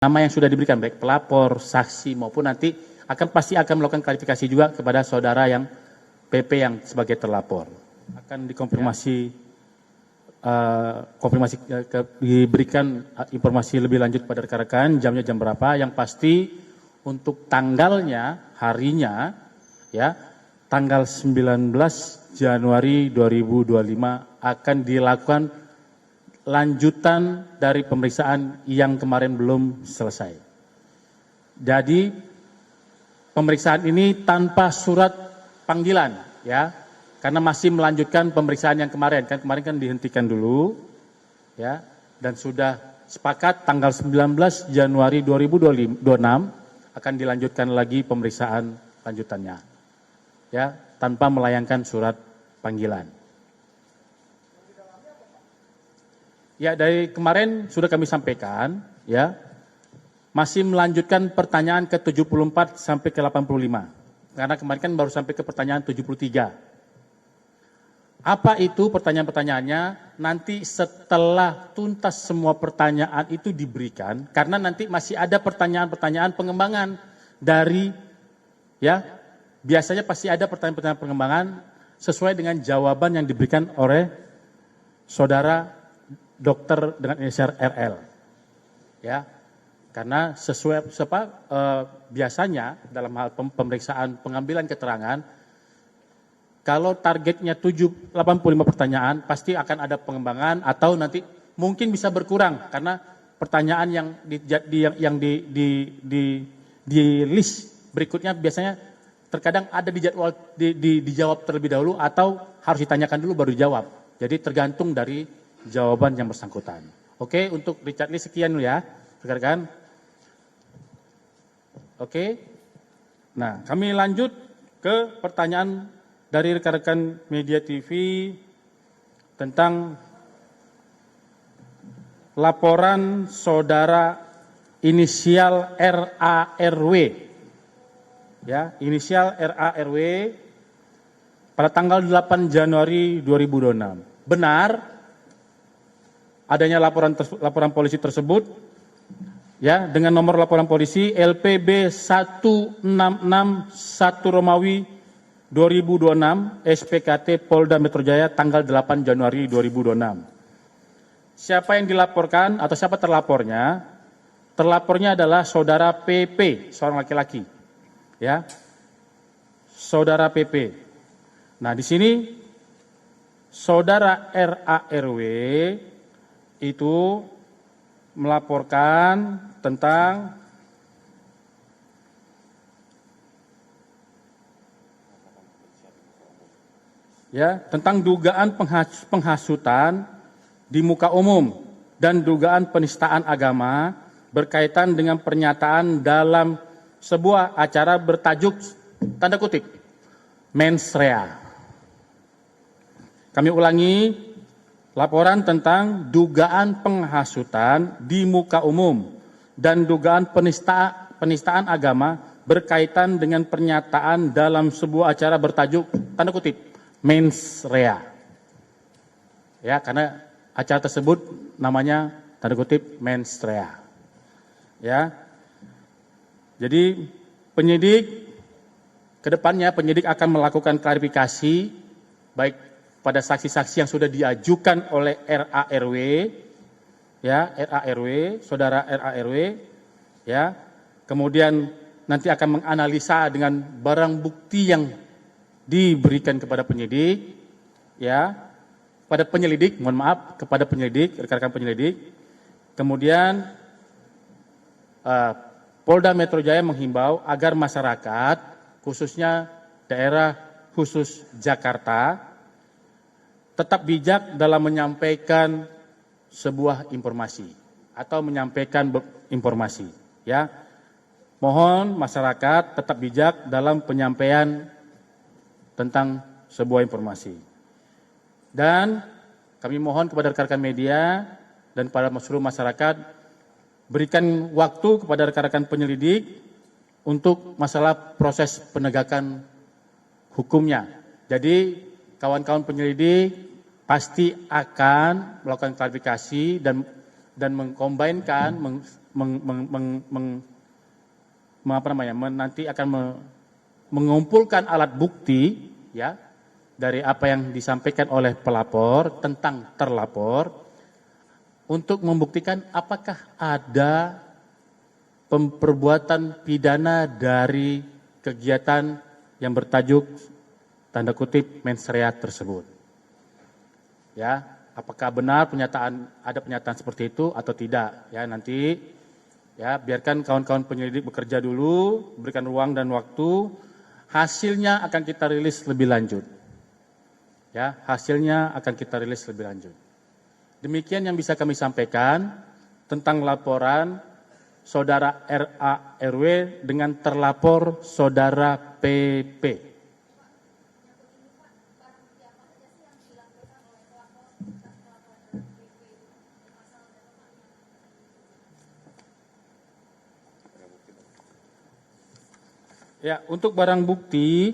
nama yang sudah diberikan, baik pelapor, saksi maupun nanti pasti akan melakukan klarifikasi juga kepada saudara yang PP yang sebagai terlapor. Akan dikonfirmasi, diberikan informasi lebih lanjut pada rekan-rekan, jamnya jam berapa, yang pasti untuk tanggalnya, harinya, ya, tanggal 19 Januari 2025 akan dilakukan lanjutan dari pemeriksaan yang kemarin belum selesai. Jadi pemeriksaan ini tanpa surat panggilan, ya, karena masih melanjutkan pemeriksaan yang kemarin. Kemarin kan dihentikan dulu, ya, dan sudah sepakat tanggal 19 Januari 2026 akan dilanjutkan lagi pemeriksaan lanjutannya, ya, tanpa melayangkan surat panggilan. Ya, dari kemarin sudah kami sampaikan, ya, masih melanjutkan pertanyaan ke 74 sampai ke 85. Karena kemarin kan baru sampai ke pertanyaan 73. Apa itu pertanyaan-pertanyaannya? Nanti setelah tuntas semua pertanyaan itu diberikan, karena nanti masih ada pertanyaan-pertanyaan pengembangan dari, ya, biasanya pasti ada pertanyaan-pertanyaan pengembangan sesuai dengan jawaban yang diberikan oleh saudara dokter dengan inisial RL, ya, karena sesuai biasanya dalam hal pemeriksaan pengambilan keterangan, kalau targetnya 85 pertanyaan pasti akan ada pengembangan atau nanti mungkin bisa berkurang karena pertanyaan yang di list berikutnya biasanya terkadang ada di jadwal dijawab terlebih dahulu atau harus ditanyakan dulu baru dijawab. Jadi tergantung dari jawaban yang bersangkutan. Oke, untuk Richard Lee sekian dulu ya, rekan-rekan. Oke. Nah, kami lanjut ke pertanyaan dari rekan-rekan media TV tentang laporan saudara inisial RARW. Ya, inisial RARW pada tanggal 8 Januari 2026. Benar adanya laporan polisi tersebut, ya, dengan nomor laporan polisi LPB 1661 Romawi 2026 SPKT Polda Metro Jaya tanggal 8 Januari 2026. Siapa yang dilaporkan atau siapa terlapornya? Terlapornya adalah saudara PP, seorang laki-laki, ya, saudara PP. Nah, di sini saudara RARW itu melaporkan tentang dugaan penghasutan di muka umum dan dugaan penistaan agama berkaitan dengan pernyataan dalam sebuah acara bertajuk tanda kutip mens rea. Kami ulangi, laporan tentang dugaan penghasutan di muka umum dan dugaan penistaan agama berkaitan dengan pernyataan dalam sebuah acara bertajuk tanda kutip mens rea. Ya, karena acara tersebut namanya tanda kutip mens rea. Ya. Jadi penyidik kedepannya akan melakukan klarifikasi baik pada saksi-saksi yang sudah diajukan oleh RARW, ya, RARW, saudara RARW, ya, kemudian nanti akan menganalisa dengan barang bukti yang diberikan kepada penyidik, ya, pada penyelidik, mohon maaf, kepada penyelidik, rekan-rekan penyelidik, kemudian Polda Metro Jaya menghimbau agar masyarakat, khususnya daerah khusus Jakarta, tetap bijak dalam menyampaikan sebuah informasi atau menyampaikan informasi, ya. Mohon masyarakat tetap bijak dalam penyampaian tentang sebuah informasi. Dan kami mohon kepada rekan-rekan media dan para seluruh masyarakat berikan waktu kepada rekan-rekan penyelidik untuk masalah proses penegakan hukumnya. Jadi kawan-kawan penyelidik pasti akan melakukan klarifikasi dan mengkombinkan nanti akan mengumpulkan alat bukti ya dari apa yang disampaikan oleh pelapor tentang terlapor untuk membuktikan apakah ada perbuatan pidana dari kegiatan yang bertajuk tanda kutip mens rea tersebut. Ya, apakah benar ada pernyataan seperti itu atau tidak? Ya, nanti ya biarkan kawan-kawan penyelidik bekerja dulu, berikan ruang dan waktu. Hasilnya akan kita rilis lebih lanjut. Ya, hasilnya akan kita rilis lebih lanjut. Demikian yang bisa kami sampaikan tentang laporan saudara RA/RW dengan terlapor saudara PP. Ya, untuk barang bukti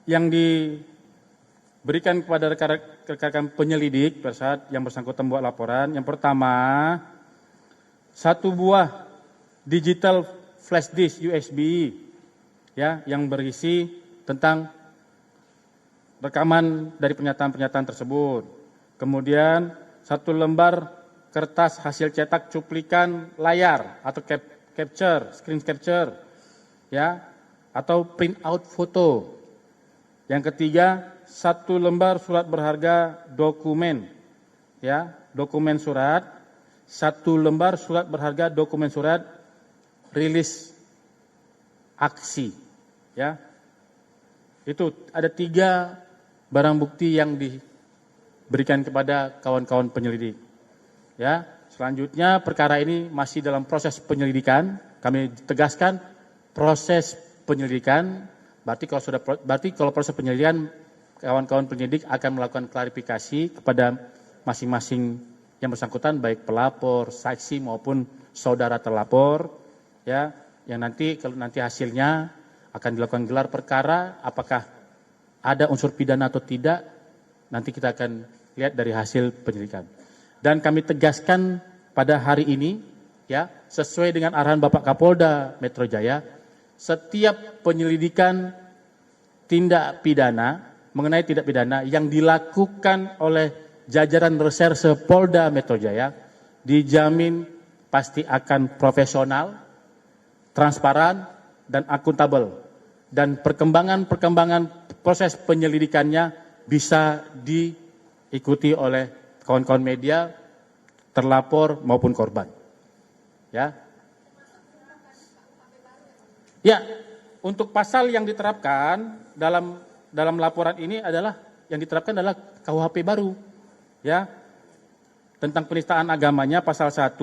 yang diberikan kepada rekan-rekan penyelidik pada saat yang bersangkutan membuat laporan, yang pertama, 1 buah digital flash disk USB ya yang berisi tentang rekaman dari pernyataan-pernyataan tersebut. Kemudian 1 lembar kertas hasil cetak cuplikan layar atau screen capture ya atau print out foto. Yang ketiga, 1 lembar surat berharga dokumen ya, dokumen surat, 1 lembar surat berharga dokumen surat rilis aksi ya. Itu ada 3 barang bukti yang diberikan kepada kawan-kawan penyelidik. Ya, selanjutnya perkara ini masih dalam proses penyelidikan. Kami tegaskan proses penyelidikan, berarti kalau proses penyelidikan kawan-kawan penyelidik akan melakukan klarifikasi kepada masing-masing yang bersangkutan baik pelapor, saksi maupun saudara terlapor ya, yang nanti kalau nanti hasilnya akan dilakukan gelar perkara apakah ada unsur pidana atau tidak, nanti kita akan lihat dari hasil penyelidikan. Dan kami tegaskan pada hari ini ya, sesuai dengan arahan Bapak Kapolda Metro Jaya, setiap penyelidikan tindak pidana mengenai tindak pidana yang dilakukan oleh jajaran reserse Polda Metro Jaya dijamin pasti akan profesional, transparan, dan akuntabel. Dan perkembangan proses penyelidikannya bisa diikuti oleh kawan-kawan media, terlapor maupun korban. Ya. Ya, untuk pasal yang diterapkan dalam laporan ini adalah yang diterapkan adalah KUHP baru. Ya. Tentang penistaan agamanya pasal 1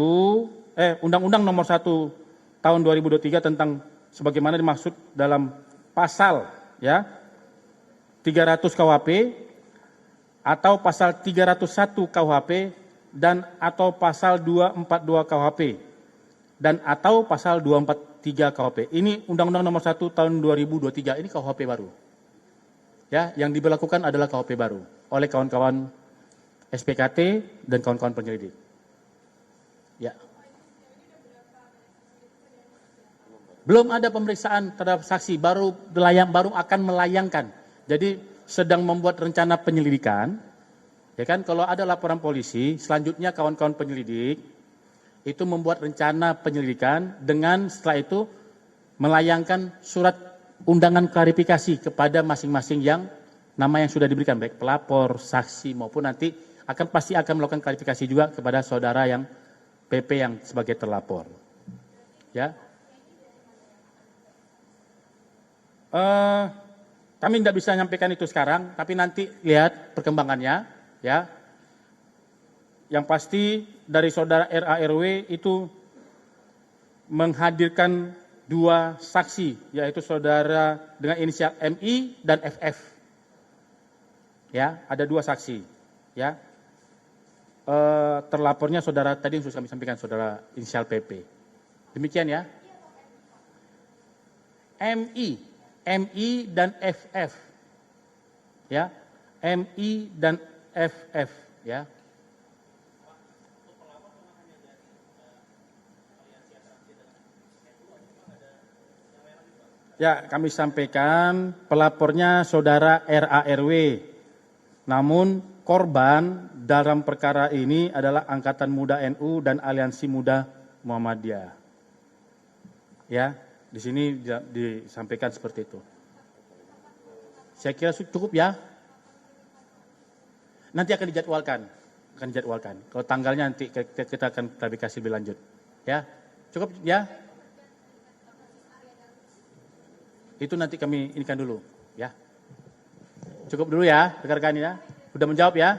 Undang-Undang Nomor 1 Tahun 2023 tentang sebagaimana dimaksud dalam pasal ya 300 KUHP atau pasal 301 KUHP dan atau pasal 242 KUHP dan atau pasal 243 KUHP. Ini Undang-Undang Nomor 1 Tahun 2023 ini KUHP baru. Ya, yang diberlakukan adalah KUHP baru oleh kawan-kawan SPKT dan kawan-kawan penyelidik. Ya. Belum ada pemeriksaan terhadap saksi, baru akan melayangkan. Jadi sedang membuat rencana penyelidikan. Ya kan, kalau ada laporan polisi, selanjutnya kawan-kawan penyelidik itu membuat rencana penyelidikan dengan setelah itu melayangkan surat undangan klarifikasi kepada masing-masing yang nama yang sudah diberikan, baik pelapor, saksi maupun nanti pasti akan melakukan klarifikasi juga kepada saudara yang PP yang sebagai terlapor. Ya. Kami tidak bisa menyampaikan itu sekarang, tapi nanti lihat perkembangannya, ya. Yang pasti dari saudara RA/RW itu menghadirkan 2 saksi, yaitu saudara dengan inisial MI dan FF. Ya, ada 2 saksi, ya. Terlapornya saudara tadi yang sudah kami sampaikan, saudara inisial PP. Demikian ya. MI dan FF, ya, MI dan FF, ya. Ya, kami sampaikan pelapornya saudara RARW. Namun korban dalam perkara ini adalah Angkatan Muda NU dan Aliansi Muda Muhammadiyah. Ya, di sini disampaikan seperti itu. Saya kira cukup ya. Nanti akan dijadwalkan. Kalau tanggalnya nanti kita akan klarifikasi lebih lanjut. Ya, cukup ya. Itu nanti kami inikan dulu, ya. Cukup dulu ya, rekan-rekan ya. Sudah menjawab ya?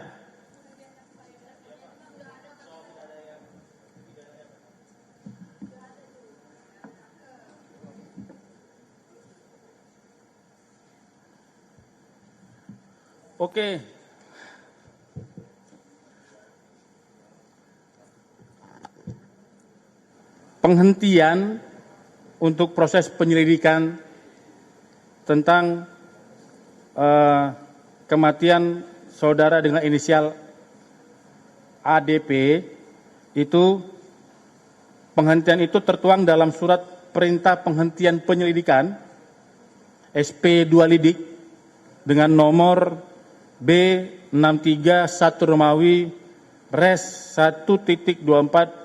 Oke. Penghentian untuk proses penyelidikan tentang kematian saudara dengan inisial ADP itu, penghentian itu tertuang dalam surat perintah penghentian penyelidikan SP2 Lidik dengan nomor B631 Romawi Res 1.24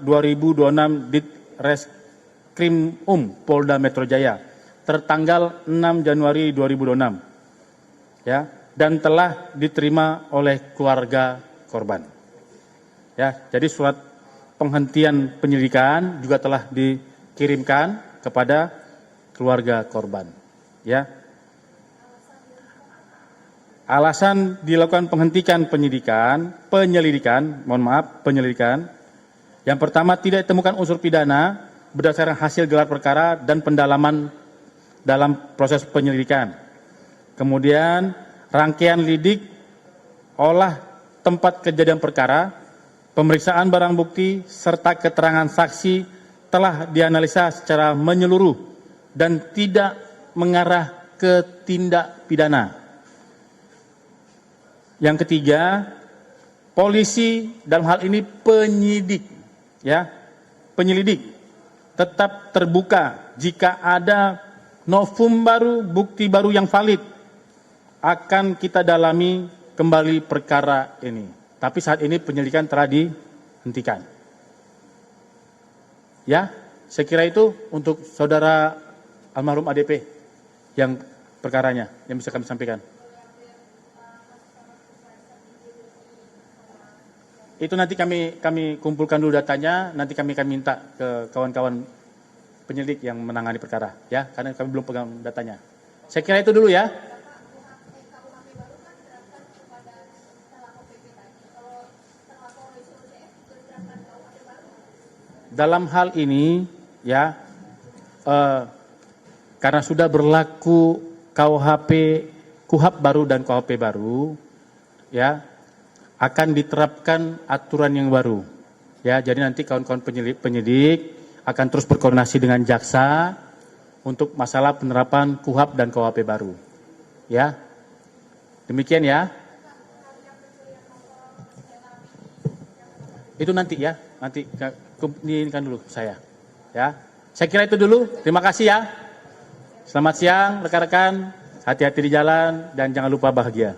2026 Dit Reskrim Polda Metro Jaya tertanggal 6 Januari 2026, ya, dan telah diterima oleh keluarga korban. Ya, jadi surat penghentian penyelidikan juga telah dikirimkan kepada keluarga korban. Ya, alasan dilakukan penghentian penyelidikan. Yang pertama, tidak ditemukan unsur pidana berdasarkan hasil gelar perkara dan pendalaman dalam proses penyelidikan. Kemudian rangkaian lidik, olah tempat kejadian perkara, pemeriksaan barang bukti, serta keterangan saksi telah dianalisa secara menyeluruh dan tidak mengarah ke tindak pidana. Yang ketiga, polisi dalam hal ini penyelidik tetap terbuka jika ada novum baru, bukti baru yang valid, akan kita dalami kembali perkara ini. Tapi saat ini penyelidikan telah dihentikan. Ya, saya kira itu untuk saudara almarhum ADP yang perkaranya yang bisa kami sampaikan. Itu nanti kami kumpulkan dulu datanya, nanti kami akan minta ke kawan-kawan penyelidik yang menangani perkara, ya, karena kami belum pegang datanya. Saya kira itu dulu ya. Dalam hal ini, ya, karena sudah berlaku KUHP baru dan KUHP baru, ya, akan diterapkan aturan yang baru, ya. Jadi nanti kawan-kawan penyidik akan terus berkoordinasi dengan jaksa untuk masalah penerapan KUHP dan KUHP baru. Ya, demikian ya. Itu nanti ya, nanti ini dulu saya. Ya, saya kira itu dulu. Terima kasih ya. Selamat siang rekan-rekan, hati-hati di jalan dan jangan lupa bahagia.